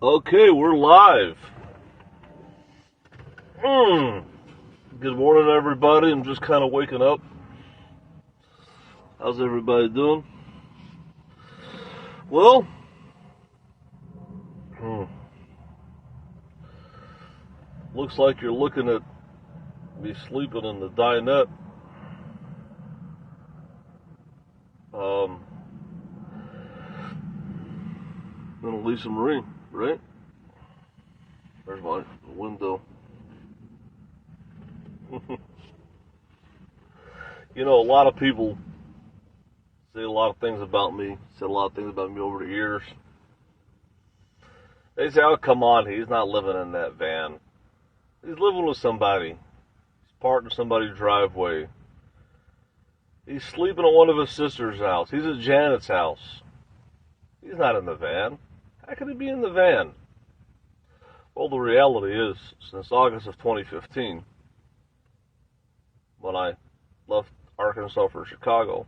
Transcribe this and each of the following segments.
Okay, we're live. Good morning, everybody. I'm just kind of waking up. How's everybody doing? Well, looks like you're looking at me sleeping in the dinette. Then Lisa Marie, right? There's my window. You know, a lot of people say a lot of things about me, said a lot of things about me over the years. They say, oh, come on, he's not living in that van. He's living with somebody. He's parked in somebody's driveway. He's sleeping at one of his sister's house. He's at Janet's house. He's not in the van. How could he be in the van? Well, the reality is, since August of 2015, when I left Arkansas for Chicago,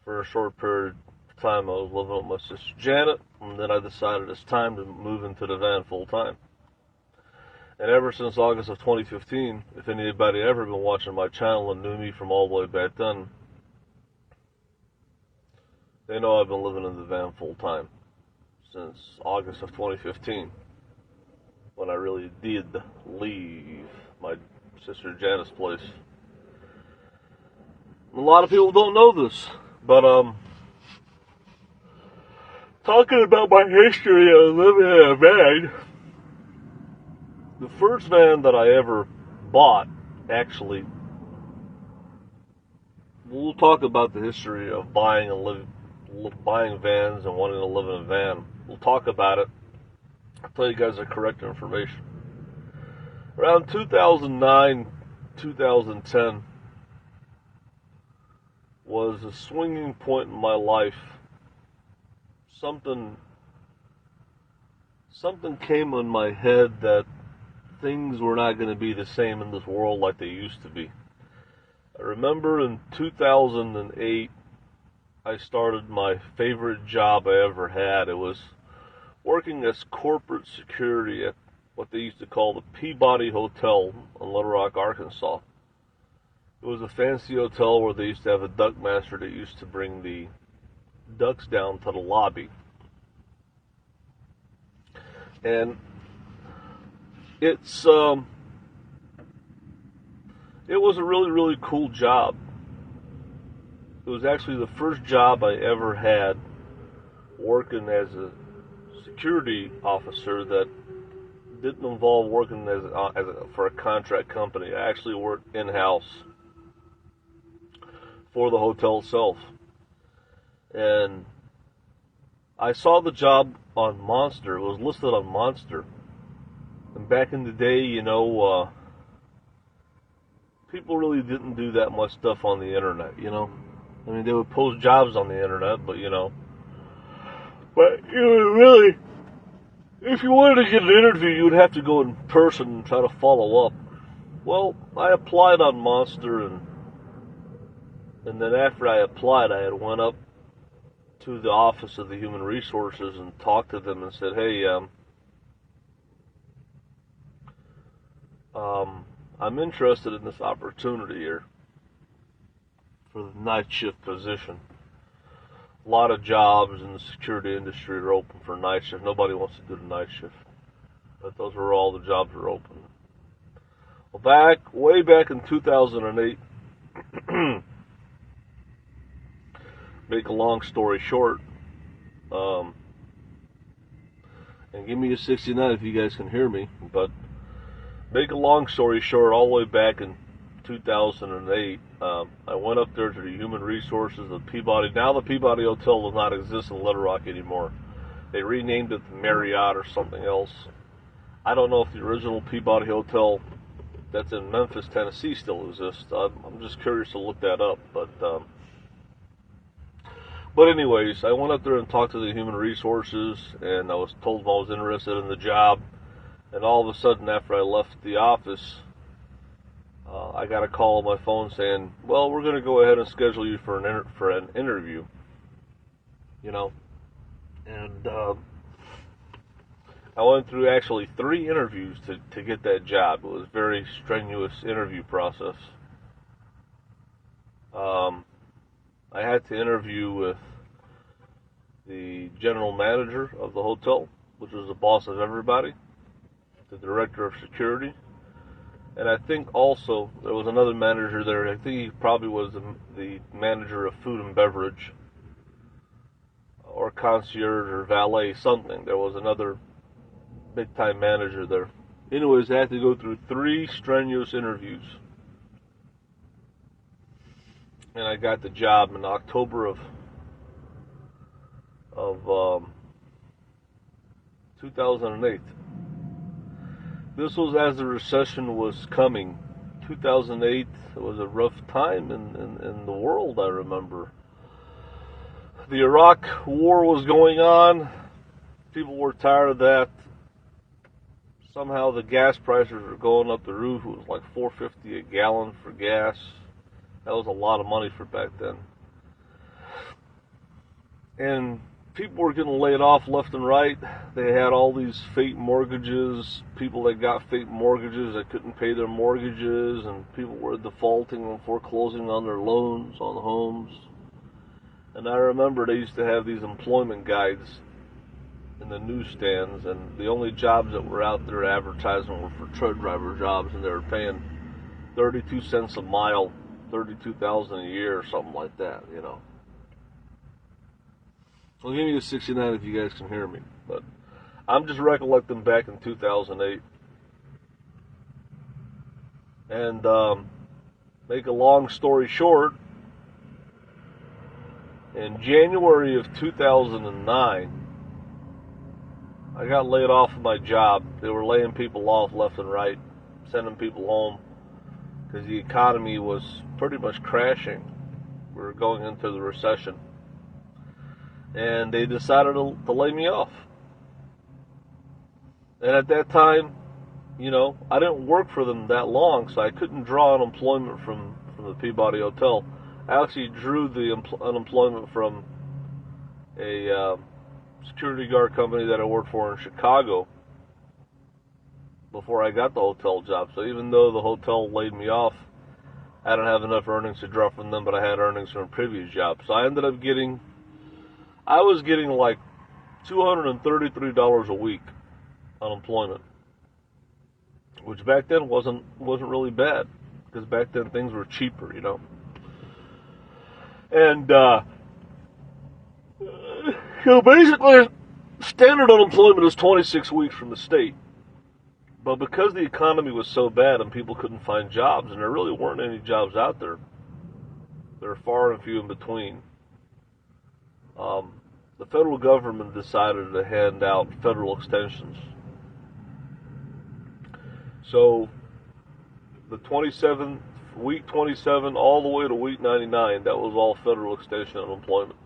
for a short period of time I was living with my sister Janet, and then I decided it's time to move into the van full time. And ever since August of 2015, if anybody ever been watching my channel and knew me from all the way back then, they know I've been living in the van full time since August of 2015, when I really did leave my sister Janet's place. A lot of people don't know this, but talking about my history of living in a van, the first van that I ever bought, actually, we'll talk about the history of buying vans and wanting to live in a van. We'll talk about it. I'll tell you guys the correct information. Around 2009, 2010 was a swinging point in my life. Something came in my head that things were not going to be the same in this world like they used to be. I remember in 2008, I started my favorite job I ever had. It was working as corporate security at what they used to call the Peabody Hotel in Little Rock, Arkansas. It was a fancy hotel where they used to have a duck master that used to bring the ducks down to the lobby. And it was a really, really cool job. It was actually the first job I ever had working as a security officer that didn't involve working for a contract company. I actually worked in-house for the hotel itself. And I saw the job on Monster. It was listed on Monster. And back in the day, people really didn't do that much stuff on the internet, I mean, they would post jobs on the internet, but really, if you wanted to get an interview, you would have to go in person and try to follow up. Well, I applied on Monster, and then after I applied, I had went up to the office of the Human Resources and talked to them and said, hey, I'm interested in this opportunity here for the night shift position. A lot of jobs in the security industry are open for night shift. Nobody wants to do the night shift, but those are all the jobs that are open. Well, way back in 2008, make a long story short, and give me a 69 if you guys can hear me, but make a long story short, all the way back in 2008, I went up there to the Human Resources of Peabody. Now the Peabody Hotel does not exist in Little Rock anymore. They renamed it the Marriott or something else. I don't know if the original Peabody Hotel that's in Memphis, Tennessee still exists. I'm just curious to look that up. But anyways, I went up there and talked to the Human Resources, and I was told I was interested in the job. And all of a sudden, after I left the office, I got a call on my phone saying, well, we're going to go ahead and schedule you for an interview. And I went through actually 3 interviews to get that job. It was a very strenuous interview process. I had to interview with the general manager of the hotel, which was the boss of everybody, the director of security, and I think also there was another manager there. I think he probably was the manager of food and beverage, or concierge, or valet, something. There was another big-time manager there. Anyways, I had to go through 3 strenuous interviews, and I got the job in October of 2008. This was as the recession was coming. 2008 was a rough time in the world, I remember. The Iraq war was going on. People were tired of that. Somehow the gas prices were going up the roof. It was like $4.50 a gallon for gas. That was a lot of money for back then. And people were getting laid off left and right. They had all these fake mortgages, people that got fake mortgages that couldn't pay their mortgages, and people were defaulting and foreclosing on their loans on homes. And I remember they used to have these employment guides in the newsstands, and the only jobs that were out there advertising were for truck driver jobs, and they were paying 32 cents a mile, $32,000 a year or something like that, you know. Well, give me a 69 if you guys can hear me, but I'm just recollecting back in 2008. And make a long story short, in January of 2009, I got laid off of my job. They were laying people off left and right, sending people home, because the economy was pretty much crashing. We were going into the recession. And they decided to lay me off. And at that time, you know, I didn't work for them that long, so I couldn't draw unemployment from the Peabody Hotel. I actually drew the unemployment from a security guard company that I worked for in Chicago before I got the hotel job. So even though the hotel laid me off, I didn't have enough earnings to draw from them, but I had earnings from a previous job. So I ended up I was getting like $233 a week unemployment, which back then wasn't really bad, because back then things were cheaper, you know. And so basically, standard unemployment is 26 weeks from the state. But because the economy was so bad and people couldn't find jobs, and there really weren't any jobs out there, there were far and few in between. The federal government decided to hand out federal extensions. So the week 27 all the way to week 99, that was all federal extension unemployment.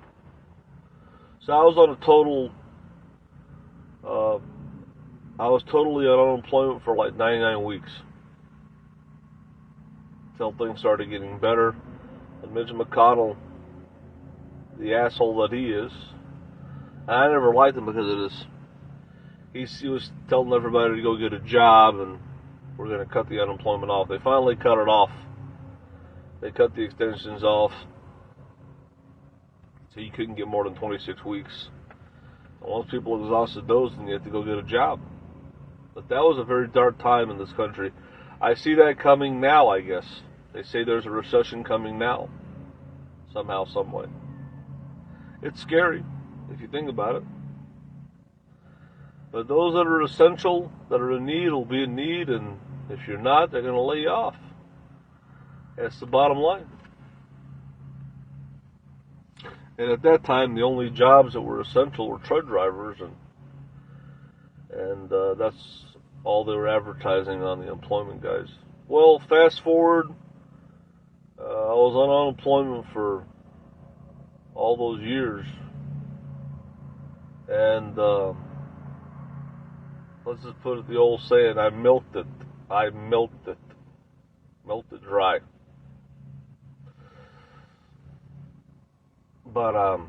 So I was on a total, I was totally on unemployment for like 99 weeks. Until things started getting better. And Mitch McConnell, the asshole that he is, I never liked him because of this. He was telling everybody to go get a job, and we're going to cut the unemployment off. They finally cut it off. They cut the extensions off, so you couldn't get more than 26 weeks. And once people exhausted those, then you had to go get a job. But that was a very dark time in this country. I see that coming now, I guess. They say there's a recession coming now, somehow, some way. It's scary, if you think about it. But those that are essential, that are in need, will be in need, and if you're not, they're going to lay you off. That's the bottom line. And at that time, the only jobs that were essential were truck drivers, and that's all they were advertising on the employment guys. Well, fast forward, I was on unemployment for all those years, and let's just put it the old saying, I milked it dry. But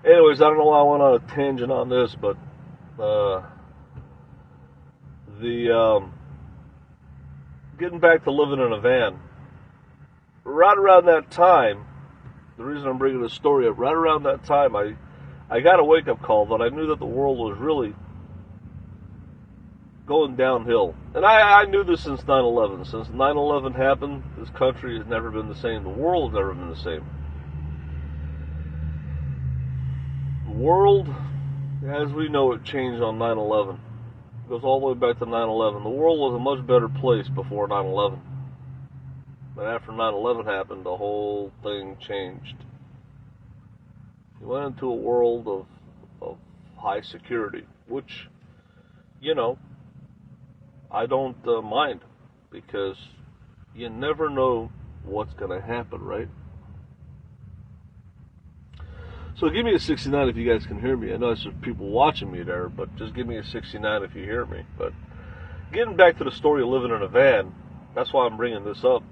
Anyways, I don't know why I went on a tangent on this, but uh, the getting back to living in a van. Right around that time, the reason I'm bringing this story up, right around that time, I got a wake-up call that I knew that the world was really going downhill. And I knew this since 9/11. Since 9/11 happened, this country has never been the same. The world has never been the same. The world, as we know it, changed on 9/11. It goes all the way back to 9/11. The world was a much better place before 9/11. But after 9/11 happened, the whole thing changed. We went into a world of high security, which, you know, I don't mind, because you never know what's going to happen, right? So give me a 69 if you guys can hear me. I know there's people watching me there, but just give me a 69 if you hear me. But getting back to the story of living in a van, that's why I'm bringing this up.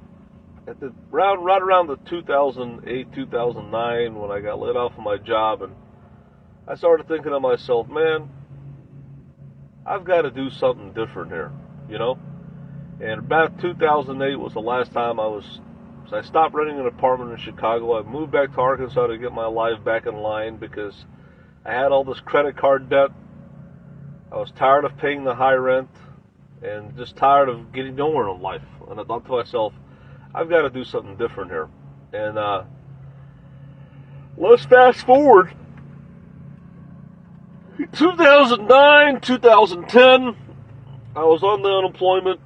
Right around the 2008, 2009, when I got laid off from my job, and I started thinking to myself, man, I've got to do something different here, you know? And about 2008 was the last time I stopped renting an apartment in Chicago. I moved back to Arkansas to get my life back in line because I had all this credit card debt. I was tired of paying the high rent and just tired of getting nowhere in life. And I thought to myself, I've got to do something different here. And let's fast forward. 2009, 2010, I was on the unemployment,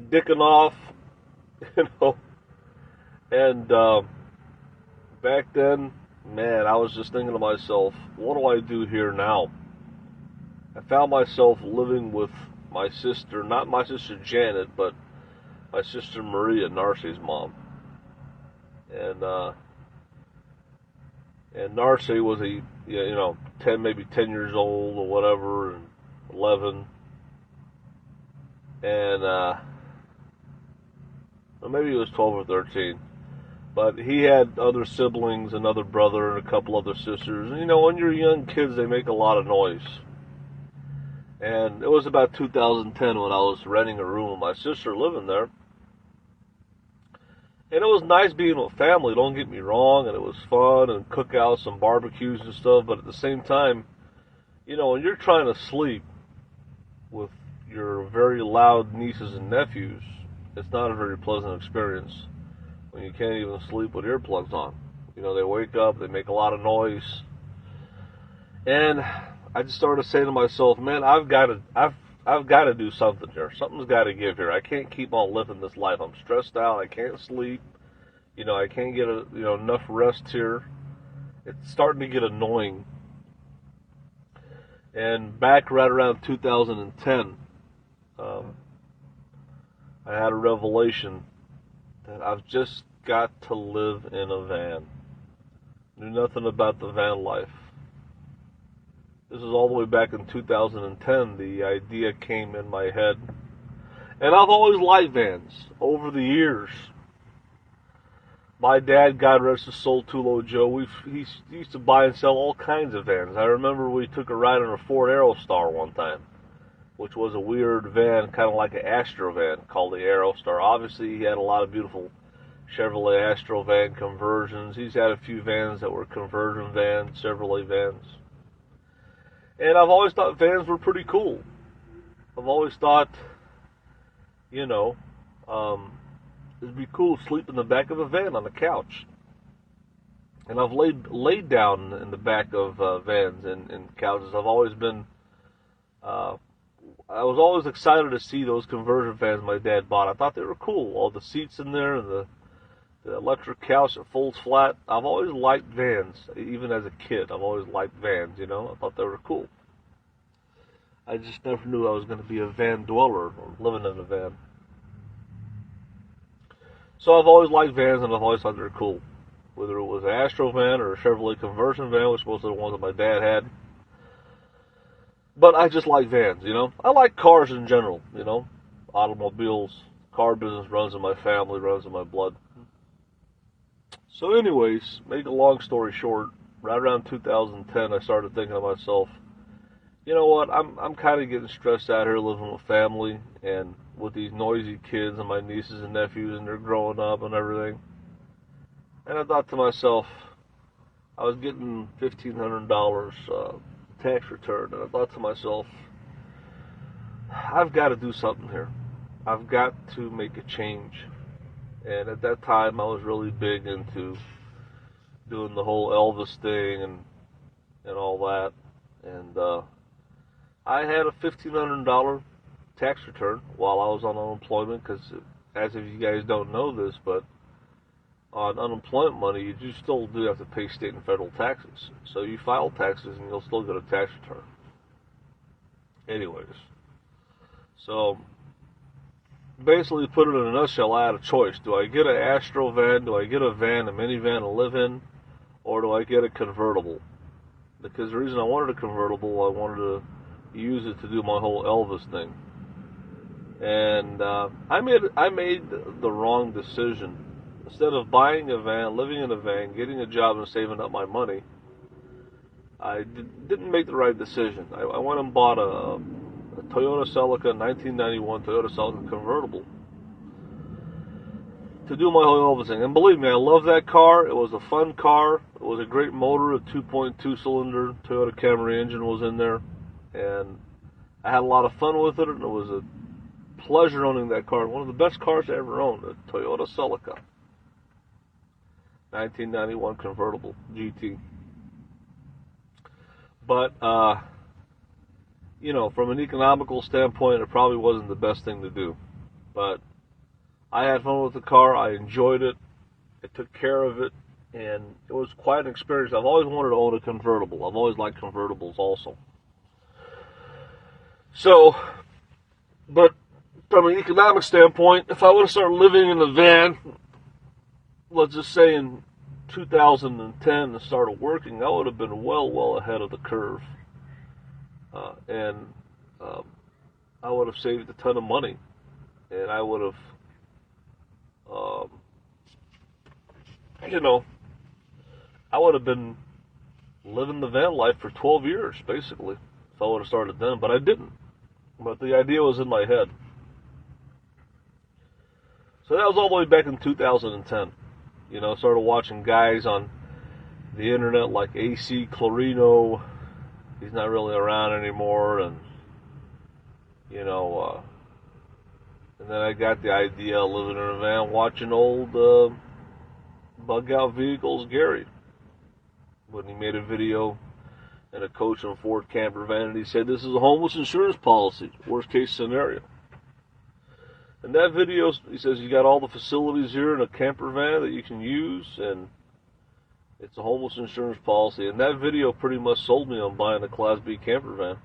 dicking off, you know, and back then, man, I was just thinking to myself, what do I do here now? I found myself living with my sister, not my sister Janet, but my sister Maria, Narce's mom. And Narce was a, 10 years old or whatever, and 11. And, or maybe he was 12 or 13. But he had other siblings, another brother, and a couple other sisters. And, when you're young kids, they make a lot of noise. And it was about 2010 when I was renting a room with my sister living there. And it was nice being with family, don't get me wrong, and it was fun, and cookouts and barbecues and stuff, but at the same time, when you're trying to sleep with your very loud nieces and nephews, it's not a very pleasant experience when you can't even sleep with earplugs on. They wake up, they make a lot of noise, and I just started saying to myself, man, I've got to do something here. Something's got to give here. I can't keep on living this life. I'm stressed out. I can't sleep. I can't get enough rest here. It's starting to get annoying. And back right around 2010, I had a revelation that I've just got to live in a van. Knew nothing about the van life. This is all the way back in 2010. The idea came in my head. And I've always liked vans over the years. My dad, God rest his soul, Tulo Joe, he used to buy and sell all kinds of vans. I remember we took a ride in a Ford Aerostar one time, which was a weird van, kind of like an Astro van called the Aerostar. Obviously, he had a lot of beautiful Chevrolet Astro van conversions. He's had a few vans that were conversion vans, Chevrolet vans. And I've always thought vans were pretty cool. I've always thought, it'd be cool to sleep in the back of a van on a couch. And I've laid down in the back of vans and couches. I've always been, I was always excited to see those conversion vans my dad bought. I thought they were cool. All the seats in there and the electric couch that folds flat. I've always liked vans, even as a kid. I've always liked vans, I thought they were cool. I just never knew I was going to be a van dweller or living in a van. So I've always liked vans, and I've always thought they were cool. Whether it was an Astro van or a Chevrolet conversion van, which most of the ones that my dad had. But I just like vans, I like cars in general, Automobiles, car business runs in my family, runs in my blood. So anyways, make a long story short, right around 2010, I started thinking to myself, you know what, I'm kind of getting stressed out here living with family and with these noisy kids and my nieces and nephews, and they're growing up and everything. And I thought to myself, I was getting $1,500 tax return, and I thought to myself, I've got to do something here. I've got to make a change. And at that time, I was really big into doing the whole Elvis thing and all that. And I had a $1,500 tax return while I was on unemployment, because as if you guys don't know this, but on unemployment money, you still do have to pay state and federal taxes. So you file taxes and you'll still get a tax return. Anyways, so basically, put it in a nutshell, I had a choice. Do I get an Astro van? Do I get a van, a minivan to live in? Or do I get a convertible? Because the reason I wanted a convertible, I wanted to use it to do my whole Elvis thing. And I made the wrong decision. Instead of buying a van, living in a van, getting a job, and saving up my money, I didn't make the right decision. I went and bought a Toyota Celica, 1991 Toyota Celica convertible to do my whole Elvis thing. And believe me, I love that car. It was a fun car. It was a great motor. A 2.2 cylinder Toyota Camry engine was in there, and I had a lot of fun with it. And it was a pleasure owning that car. One of the best cars I ever owned, a Toyota Celica, 1991 convertible GT. But you know, from an economical standpoint, it probably wasn't the best thing to do. But I had fun with the car. I enjoyed it. I took care of it. And it was quite an experience. I've always wanted to own a convertible. I've always liked convertibles also. So, but from an economic standpoint, if I would have started living in a van, let's just say in 2010 and started working, I would have been well ahead of the curve. And I would have saved a ton of money, and I would have, you know, I would have been living the van life for 12 years, basically, if I would have started then, but I didn't. But the idea was in my head. So that was all the way back in 2010. You know, started watching guys on the internet like AC Clarino. He's not really around anymore, and you know, and then I got the idea of living in a van, watching old bug out vehicles, Gary, when he made a video in a coach and Ford camper van, and he said, "This is a homeless insurance policy, worst case scenario." In that video, he says, "You got all the facilities here in a camper van that you can use, and it's a homeless insurance policy." And that video pretty much sold me on buying a Class B camper van.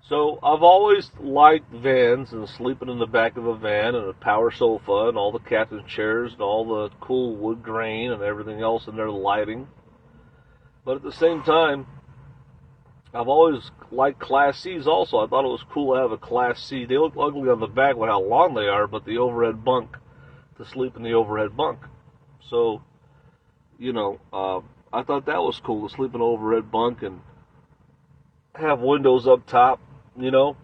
So I've always liked vans and sleeping in the back of a van and a power sofa and all the captain's chairs and all the cool wood grain and everything else in there, the lighting. But at the same time, I've always liked Class C's also. I thought it was cool to have a Class C. They look ugly on the back with how long they are, but the overhead bunk, to sleep in the overhead bunk. So, you know, I thought that was cool, to sleep in an overhead bunk and have windows up top, you know.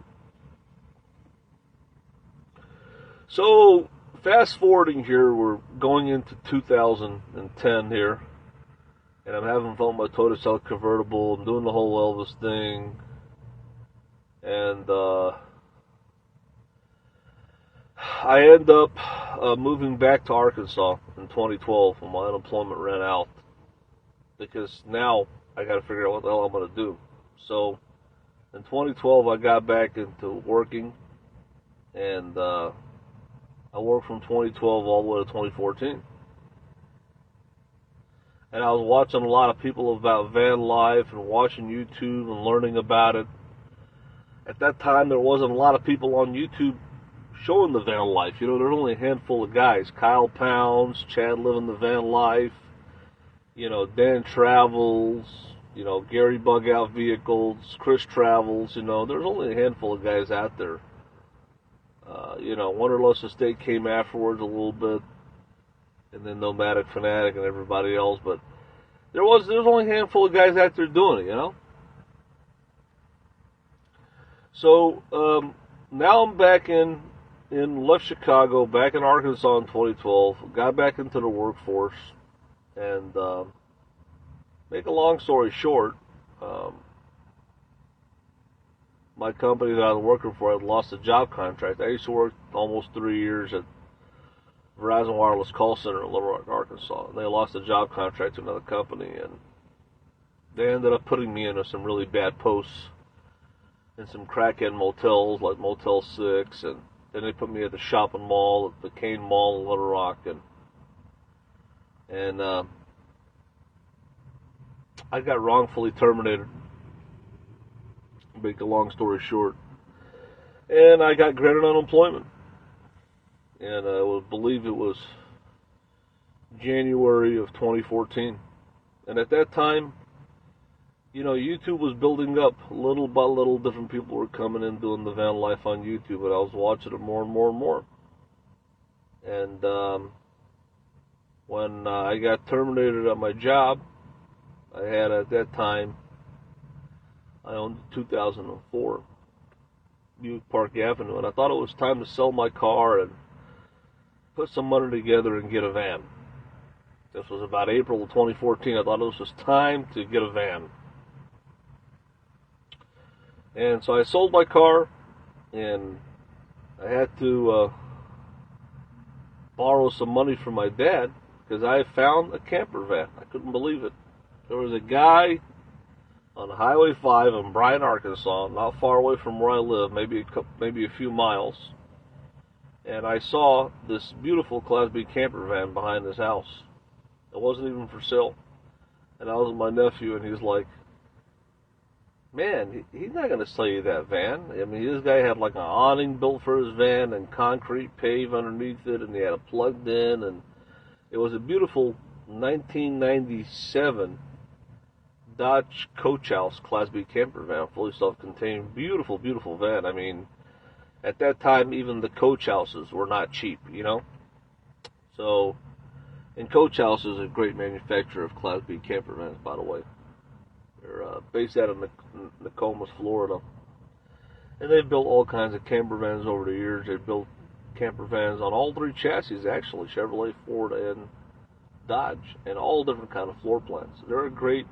So, fast forwarding here, we're going into 2010 here, and I'm having fun with my Toyota Celica convertible. I'm doing the whole Elvis thing, and I end up moving back to Arkansas in 2012 when my unemployment ran out, because now I got to figure out what the hell I'm going to do. So in 2012, I got back into working, and I worked from 2012 all the way to 2014. And I was watching a lot of people about van life and watching YouTube and learning about it. At that time, there wasn't a lot of people on YouTube showing the van life. You know, there were only a handful of guys. Kyle Pounds, Chad Living the Van Life, you know, Dan Travels, you know, Gary Bug Out Vehicles, Chris Travels, you know, there's only a handful of guys out there. You know, Wanderlust Estate came afterwards a little bit. and then Nomadic Fanatic and everybody else, but there's only a handful of guys out there doing it, you know? So, now I'm back left Chicago, back in Arkansas in 2012, got back into the workforce, and, make a long story short, my company that I was working for had lost a job contract. I used to work almost 3 years at Verizon Wireless Call Center in Little Rock, Arkansas. And they lost a job contract to another company, and they ended up putting me into some really bad posts in some crackhead motels like Motel 6, and then they put me at the shopping mall, at the Kane Mall in Little Rock, and I got wrongfully terminated. Make a long story short, and I got granted unemployment, and I would believe it was January of 2014. And at that time, you know, YouTube was building up little by little. Different people were coming in doing the van life on YouTube, and I was watching it more and more and more. And when I got terminated at my job, I had at that time, I owned a 2004 Buick Park Avenue, and I thought it was time to sell my car and put some money together and get a van. This was about April of 2014. I thought this was time to get a van. And so I sold my car, and I had to borrow some money from my dad because I found a camper van. I couldn't believe it. There was a guy on Highway 5 in Bryan, Arkansas, not far away from where I live, maybe a few miles. And I saw this beautiful Class B camper van behind his house. It wasn't even for sale. And I was with my nephew, and he's like, man, he's not going to sell you that van. I mean, this guy had like an awning built for his van and concrete pave underneath it, and he had it plugged in, and it was a beautiful 1997 Dodge Coach House Class B camper van, fully self-contained, beautiful, beautiful van. I mean, at that time, even the Coach Houses were not cheap, you know? So, and Coach House is a great manufacturer of Class B camper vans, by the way. They're based out of Nokomis, Florida. And they've built all kinds of camper vans over the years. They've built camper vans on all three chassis, actually, Chevrolet, Ford, and Dodge, and all different kind of floor plans. They're a great,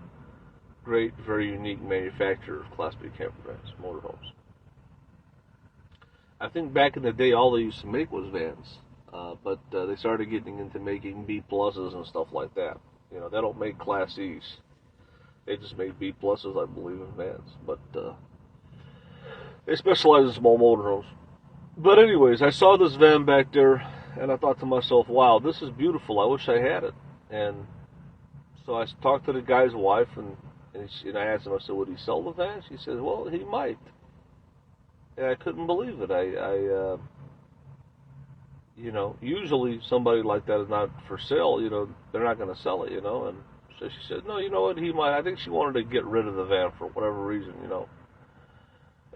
very unique manufacturer of Class B camper vans, motorhomes. I think back in the day, all they used to make was vans, but they started getting into making B pluses and stuff like that. You know, they don't make Class E's. They just make B pluses, I believe, in vans. But they specialize in small motorhomes. But anyways, I saw this van back there, and I thought to myself, wow, this is beautiful. I wish I had it. And so I talked to the guy's wife, and I asked him, I said, would he sell the van? She said, well, he might. And I couldn't believe it. You know, usually somebody like that is not for sale. You know, they're not going to sell it, you know. And so she said, no, you know what, he might. I think she wanted to get rid of the van for whatever reason, you know.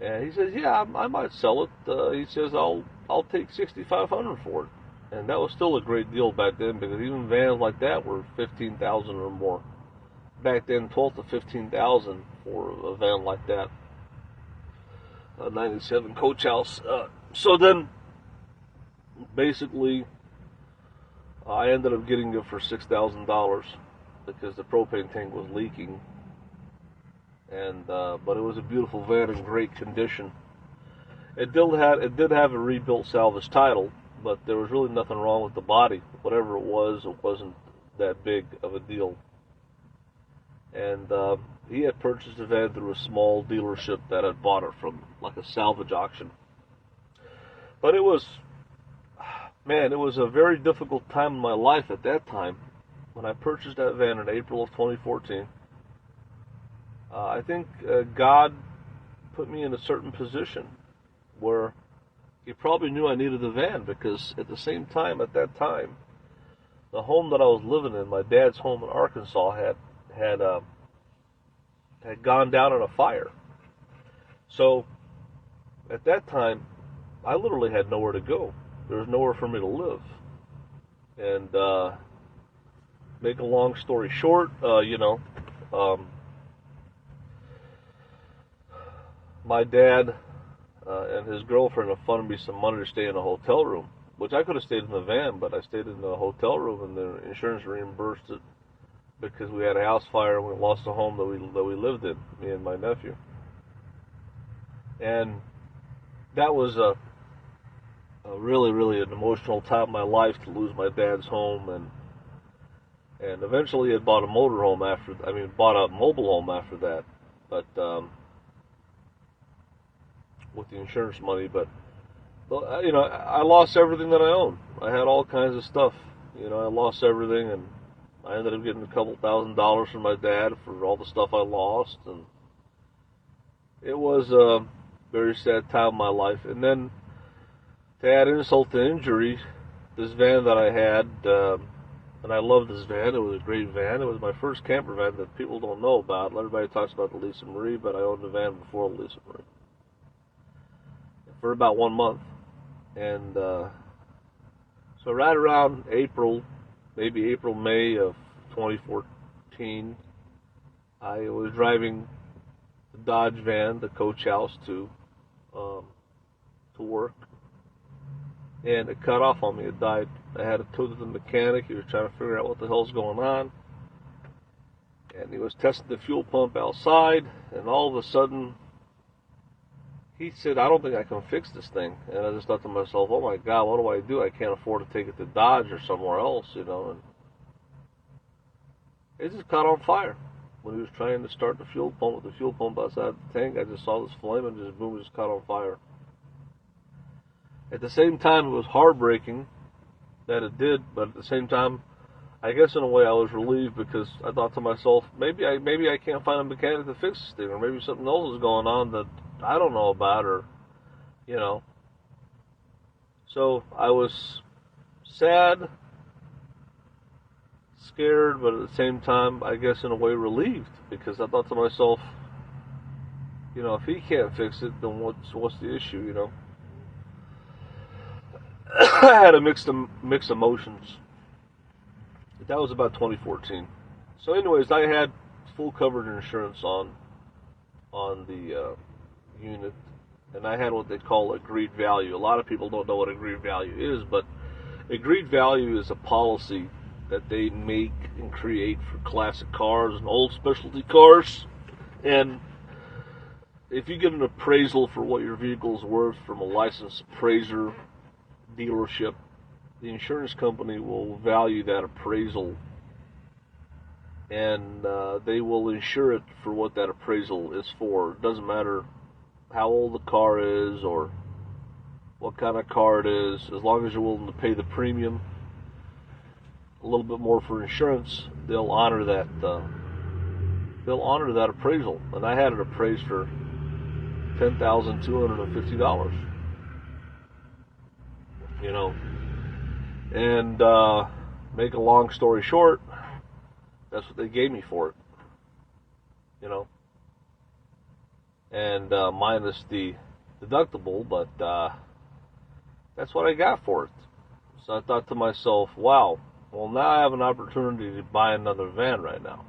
And he says, yeah, I might sell it. He says, I'll take $6,500 for it. And that was still a great deal back then, because even vans like that were $15,000 or more. Back then, $12,000 to $15,000 for a van like that. A 97 Coach House. So then, basically, I ended up getting it for $6,000 because the propane tank was leaking. And but it was a beautiful van in great condition. It did have a rebuilt salvage title, but there was really nothing wrong with the body. Whatever it wasn't that big of a deal. And he had purchased the van through a small dealership that had bought it from, like a salvage auction. But it was a very difficult time in my life at that time when I purchased that van in April of 2014. I think God put me in a certain position where He probably knew I needed the van, because at the same time, at that time, the home that I was living in, my dad's home in Arkansas, had gone down in a fire. So at that time, I literally had nowhere to go. There was nowhere for me to live. And make a long story short, my dad and his girlfriend have funded me some money to stay in a hotel room, which I could have stayed in the van, but I stayed in the hotel room, and the insurance reimbursed it because we had a house fire and we lost the home that we lived in, me and my nephew. And that was a really, really an emotional time of my life to lose my dad's home, and eventually I bought a bought a mobile home after that, but with the insurance money. But I lost everything that I owned. I had all kinds of stuff. I lost everything, and I ended up getting a couple $1,000s from my dad for all the stuff I lost, and it was a very sad time of my life. And then, to add insult to injury, this van that I had, and I loved this van. It was a great van. It was my first camper van that people don't know about. Everybody talks about the Lisa Marie, but I owned a van before the Lisa Marie for about 1 month. And so right around April, May of 2014, I was driving the Dodge van, the coach house, to work, and it cut off on me. It died. I had to tow to the mechanic. He was trying to figure out what the hell's going on, and he was testing the fuel pump outside, and all of a sudden he said, "I don't think I can fix this thing." And I just thought to myself, "Oh my God, what do? I can't afford to take it to Dodge or somewhere else, And it just caught on fire. When he was trying to start the fuel pump with the fuel pump outside the tank, I just saw this flame and just boom, just caught on fire. At the same time, it was heartbreaking that it did, but at the same time, I guess in a way I was relieved, because I thought to myself, maybe I can't find a mechanic to fix this thing, or maybe something else is going on that I don't know about, or So I was sad, scared, but at the same time, I guess in a way relieved, because I thought to myself, if he can't fix it, then what's the issue, I had a mixed emotions. That was about 2014. So anyways, I had full covered insurance on the unit, and I had what they call agreed value. A lot of people don't know what agreed value is, but agreed value is a policy that they make and create for classic cars and old specialty cars. And if you get an appraisal for what your vehicle is worth from a licensed appraiser dealership, the insurance company will value that appraisal, and they will insure it for what that appraisal is for. It doesn't matter how old the car is or what kind of car it is, as long as you're willing to pay the premium, a little bit more for insurance, they'll honor that. They'll honor that appraisal. And I had it appraised for $10,250. And make a long story short, that's what they gave me for it. And minus the deductible, but that's what I got for it. So I thought to myself, wow, well, now I have an opportunity to buy another van right now.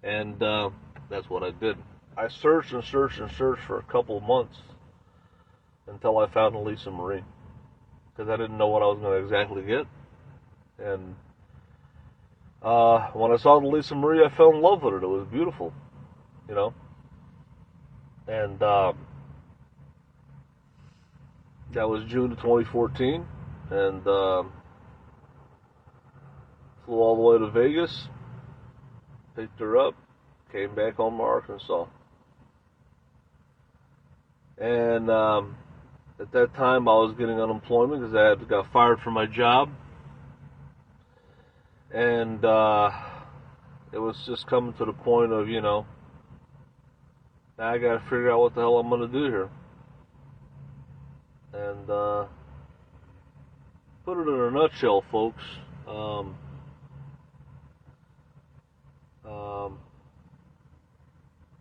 And that's what I did. I searched and searched and searched for a couple of months until I found a Lisa Marie, because I didn't know what I was going to exactly get. And when I saw the Lisa Marie, I fell in love with it. It was beautiful, And that was June of 2014, and flew all the way to Vegas, picked her up, came back home to Arkansas. And at that time, I was getting unemployment because I got fired from my job. And it was just coming to the point of, now I got to figure out what the hell I'm going to do here. And put it in a nutshell, folks.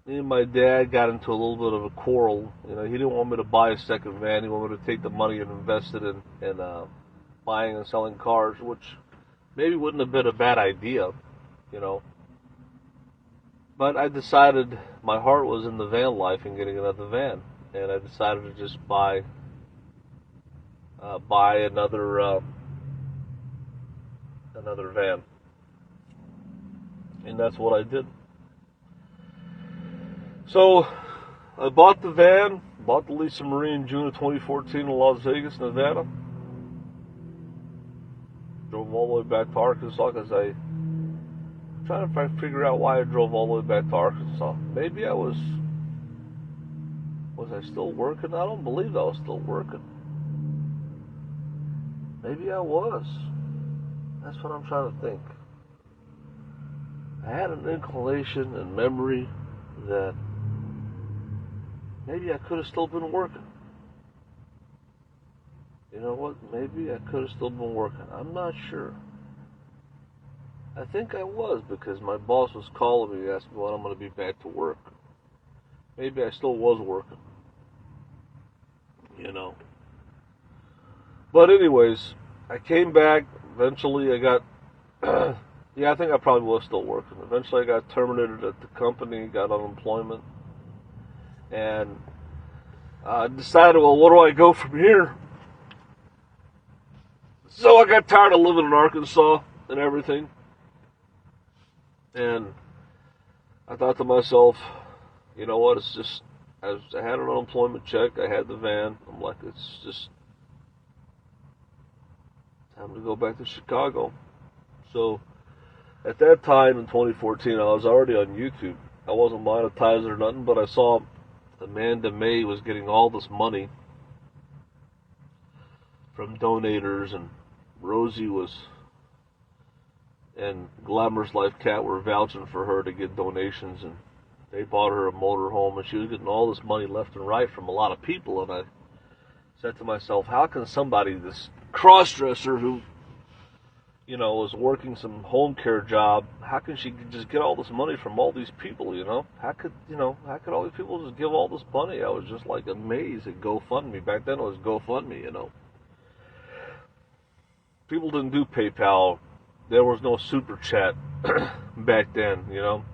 Me and my dad got into a little bit of a quarrel. He didn't want me to buy a second van. He wanted me to take the money and invest it in buying and selling cars, which maybe wouldn't have been a bad idea, you know. But I decided my heart was in the van life and getting another van, and I decided to just buy another van, and that's what I did. So I bought the van, bought the Lisa Marie in June of 2014 in Las Vegas, Nevada. Drove all the way back to Arkansas because I'm trying to figure out why I drove all the way back to Arkansas. Maybe was I still working? I don't believe I was still working. Maybe I was. That's what I'm trying to think. I had an inclination and memory that maybe I could have still been working. You know what? Maybe I could have still been working. I'm not sure. I think I was, because my boss was calling me and asked me when I'm going to be back to work. Maybe I still was working. You know. But anyways, I came back. Eventually I got, yeah, I think I probably was still working. Eventually I got terminated at the company, got unemployment. And I decided, well, where do I go from here? So I got tired of living in Arkansas and everything. And I thought to myself, you know what, it's just, I had an unemployment check, I had the van. I'm like, it's just time to go back to Chicago. So at that time in 2014, I was already on YouTube. I wasn't monetized or nothing, but I saw Amanda May was getting all this money from donators, and Rosie and Glamorous Life Cat were vouching for her to get donations, and they bought her a motorhome, and she was getting all this money left and right from a lot of people. And I said to myself, how can somebody, this cross-dresser who, you know, was working some home care job, how can she just get all this money from all these people, you know? How could all these people just give all this money? I was just like amazed at GoFundMe. Back then it was GoFundMe, you know. People didn't do PayPal. There was no super chat back then, you know.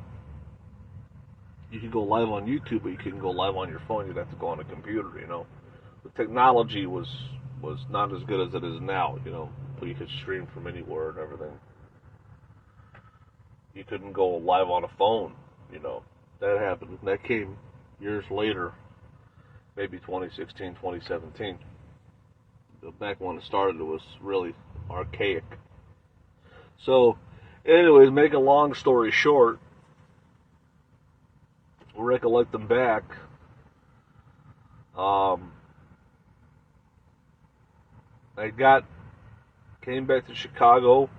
You could go live on YouTube, but you couldn't go live on your phone. You'd have to go on a computer, you know. The technology was not as good as it is now, you know. You could stream from anywhere and everything. You couldn't go live on a phone, you know. That happened. That came years later, maybe 2016, 2017. But back when it started, it was really archaic. So, anyways, make a long story short, recollecting back, came back to Chicago.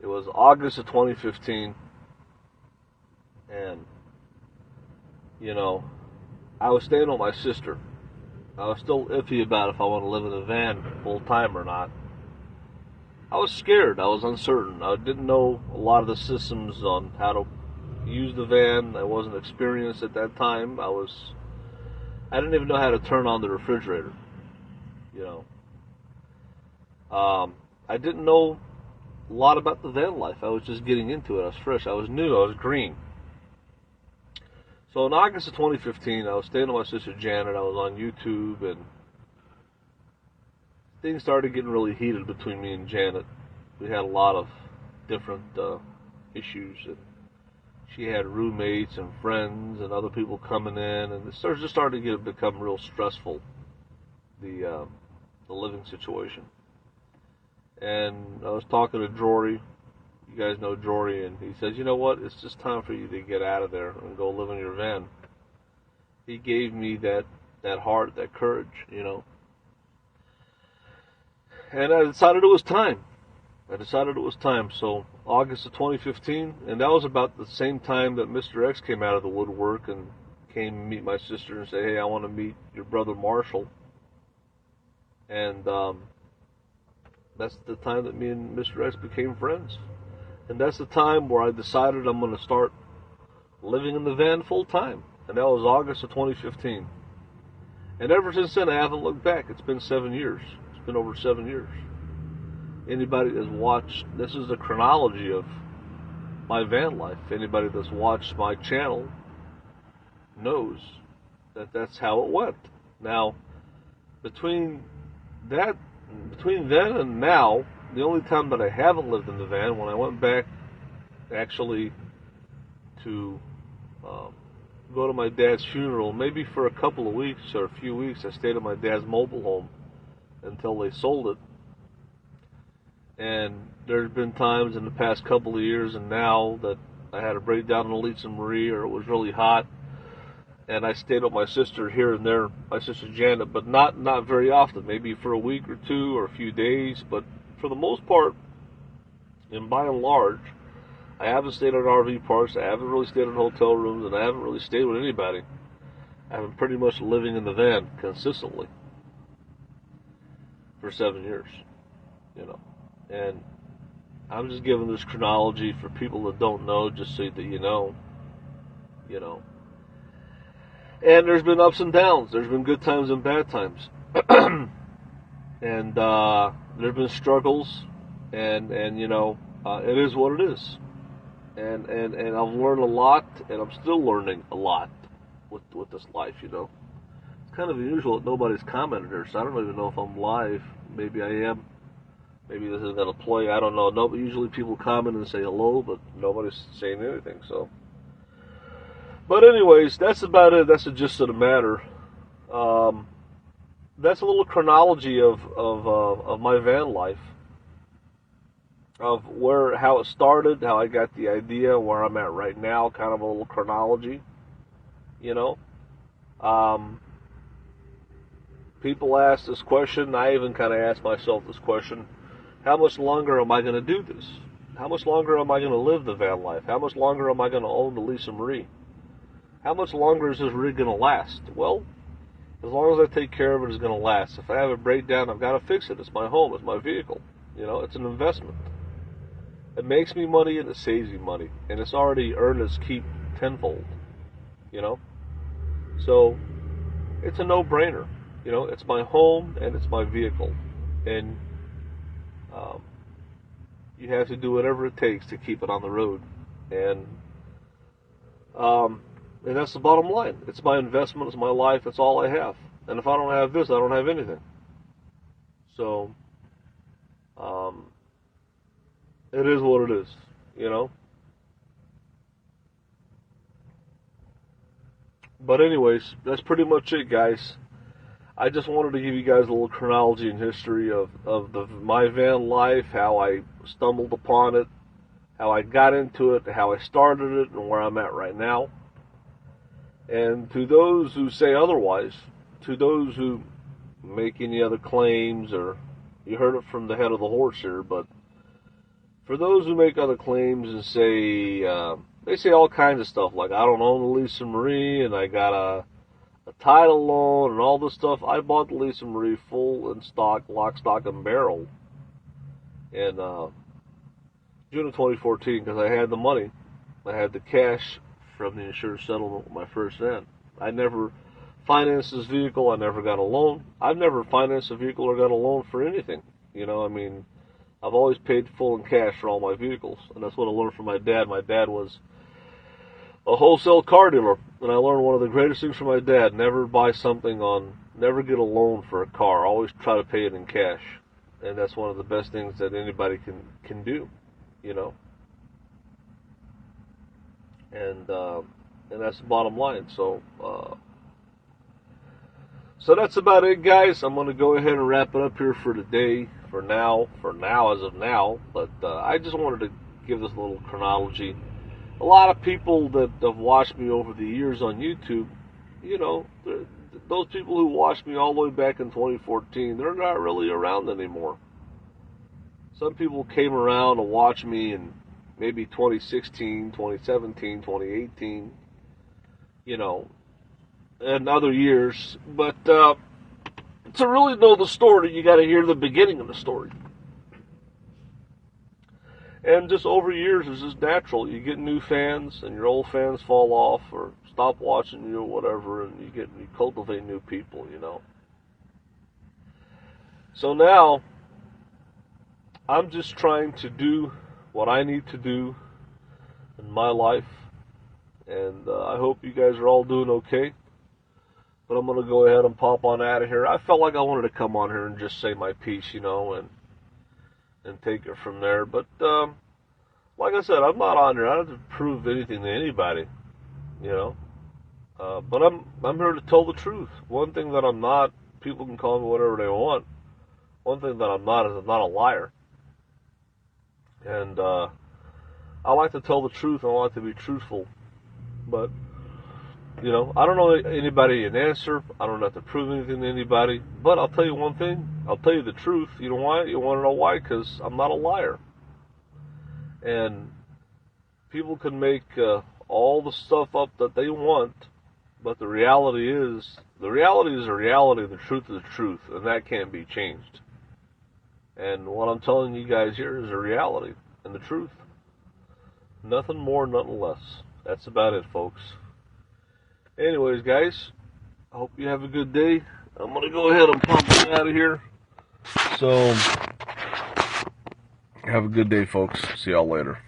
It was August of 2015, and, you know, I was staying with my sister. I was still iffy about if I want to live in a van full time or not. I was scared. I was uncertain. I didn't know a lot of the systems on how to use the van. I wasn't experienced at that time. I didn't even know how to turn on the refrigerator, you know. I didn't know a lot about the van life. I was just getting into it. I was fresh. I was new. I was green. So in August of 2015, I was staying with my sister Janet. I was on YouTube, and things started getting really heated between me and Janet. We had a lot of different issues, and she had roommates and friends and other people coming in, and it just started to become real stressful, the living situation. And I was talking to Jory. You guys know Jory, and he says, you know what, it's just time for you to get out of there and go live in your van. He gave me that heart, that courage, you know. And I decided it was time. So August of 2015, and that was about the same time that Mr. X came out of the woodwork and came to meet my sister and say, hey, I want to meet your brother Marshall. And that's the time that me and Mr. X became friends. And that's the time where I decided I'm going to start living in the van full time. And that was August of 2015. And ever since then, I haven't looked back. It's been 7 years. It's been over 7 years. Anybody that's watched, this is the chronology of my van life. Anybody that's watched my channel knows that that's how it went. Now, between then and now, the only time that I haven't lived in the van, when I went back actually to go to my dad's funeral, maybe for a couple of weeks or a few weeks, I stayed at my dad's mobile home until they sold it. And there's been times in the past couple of years and now that I had a breakdown in Elisa Marie, or it was really hot, and I stayed with my sister here and there, my sister Janet, but not very often, maybe for a week or two or a few days. But for the most part, and by and large, I haven't stayed at RV parks, I haven't really stayed in hotel rooms, and I haven't really stayed with anybody. I've been pretty much living in the van consistently for 7 years, you know. And I'm just giving this chronology for people that don't know, just so that you know. And there's been ups and downs. There's been good times and bad times. And there's been struggles, and it is what it is. And I've learned a lot, and I'm still learning a lot with this life, you know. It's kind of unusual that nobody's commented here, so I don't even know if I'm live. Maybe I am. Maybe this isn't going to play. I don't know. No, usually people comment and say hello, but nobody's saying anything, so. But anyways, that's about it. That's the gist of the matter. That's a little chronology of my van life, of how it started, how I got the idea, where I'm at right now, kind of a little chronology, you know. People ask this question. I even kind of asked myself this question. How much longer am I going to do this? How much longer am I going to live the van life? How much longer am I going to own the Elisa Marie? How much longer is this rig going to last? Well, as long as I take care of it, it's going to last. If I have a breakdown, I've got to fix it. It's my home. It's my vehicle. You know, it's an investment. It makes me money and it saves me money. And it's already earned its keep tenfold. You know? So, it's a no-brainer. You know, it's my home and it's my vehicle. And you have to do whatever it takes to keep it on the road. And that's the bottom line. It's my investment. It's my life. It's all I have. And if I don't have this, I don't have anything. So, it is what it is, you know. But anyways, that's pretty much it, guys. I just wanted to give you guys a little chronology and history of my van life, how I stumbled upon it, how I got into it, how I started it, and where I'm at right now. And to those who say otherwise, to those who make any other claims, or you heard it from the head of the horse here, but for those who make other claims and say, they say all kinds of stuff, like I don't own the Elisa Marie, and I got a title loan, and all this stuff. I bought the Elisa Marie full in stock, lock, stock, and barrel in June of 2014, because I had the money. I had the cash from the insurance settlement with my first van. I never financed this vehicle. I never got a loan. I've never financed a vehicle or got a loan for anything. You know, I mean, I've always paid full in cash for all my vehicles, and that's what I learned from my dad. My dad was a wholesale car dealer, and I learned one of the greatest things from my dad: never buy something never get a loan for a car. Always try to pay it in cash, and that's one of the best things that anybody can do, you know. And that's the bottom line. So that's about it, guys. I'm going to go ahead and wrap it up here for today, for now, as of now. But I just wanted to give this little chronology. A lot of people that have watched me over the years on YouTube, you know, those people who watched me all the way back in 2014, they're not really around anymore. Some people came around to watch me in maybe 2016, 2017, 2018, you know, and other years. But to really know the story, you got to hear the beginning of the story. And just over years, it's just natural. You get new fans, and your old fans fall off or stop watching you or whatever, and you cultivate new people, you know. So now, I'm just trying to do what I need to do in my life, and I hope you guys are all doing okay. But I'm going to go ahead and pop on out of here. I felt like I wanted to come on here and just say my piece, and take it from there. But like I said, I'm not on here. I don't have to prove anything to anybody, you know. But I'm here to tell the truth. One thing that I'm not, people can call me whatever they want. One thing that I'm not is I'm not a liar. And I like to tell the truth. I like to be truthful. But, I don't know anybody an answer. I don't have to prove anything to anybody. But I'll tell you one thing. I'll tell you the truth. You know why? You want to know why? Because I'm not a liar. And people can make all the stuff up that they want. But the reality is the reality, the truth is the truth. And that can't be changed. And what I'm telling you guys here is the reality and the truth. Nothing more, nothing less. That's about it, folks. Anyways, guys, I hope you have a good day. I'm going to go ahead and pump it out of here. So, have a good day, folks. See y'all later.